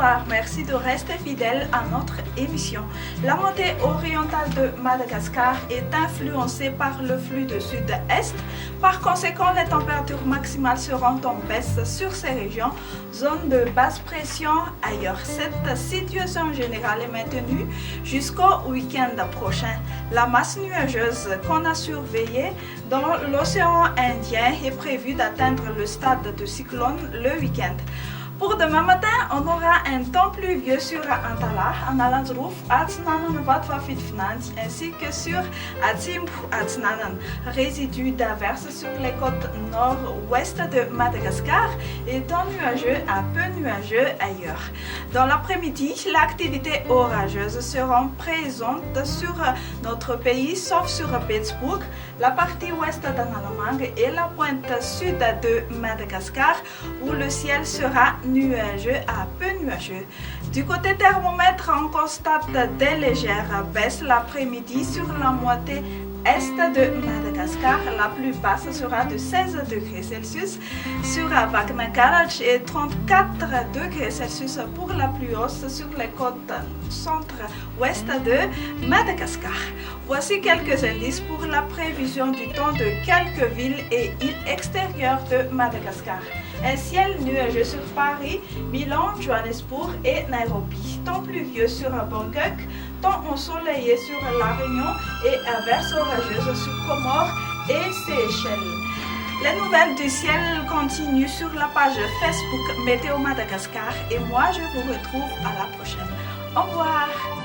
Bonsoir, merci de rester fidèle à notre émission. La montée orientale de Madagascar est influencée par le flux de sud-est. Par conséquent, les températures maximales seront en baisse sur ces régions, zone de basse pression ailleurs. Cette situation générale est maintenue jusqu'au week-end prochain. La masse nuageuse qu'on a surveillée dans l'océan Indien est prévue d'atteindre le stade de cyclone le week-end. Pour demain matin, on aura un temps pluvieux sur Antala, Analanzrouf, Atsnanan, Vatfafitfnant, ainsi que sur Atsimpu, Atsnanan. Résidus d'averses sur les côtes nord-ouest de Madagascar et temps nuageux à peu nuageux ailleurs. Dans l'après-midi, l'activité orageuse sera présente sur notre pays, sauf sur Pittsburgh, la partie ouest d'Analamang et la pointe sud de Madagascar, où le ciel sera nuageux à peu nuageux. Du côté thermomètre, on constate des légères baisses l'après-midi sur la moitié est de Madagascar. La plus basse sera de 16 degrés Celsius sur Vaknakarach et 34 degrés Celsius pour la plus haute sur les côtes centre-ouest de Madagascar. Voici quelques indices pour la prévision du temps de quelques villes et îles extérieures de Madagascar. Un ciel nuageux sur Paris, Milan, Johannesburg et Nairobi. Temps pluvieux sur Bangkok, temps ensoleillé sur La Réunion et averses orageuses sur Comores et Seychelles. Les nouvelles du ciel continuent sur la page Facebook Météo Madagascar et moi je vous retrouve à la prochaine. Au revoir.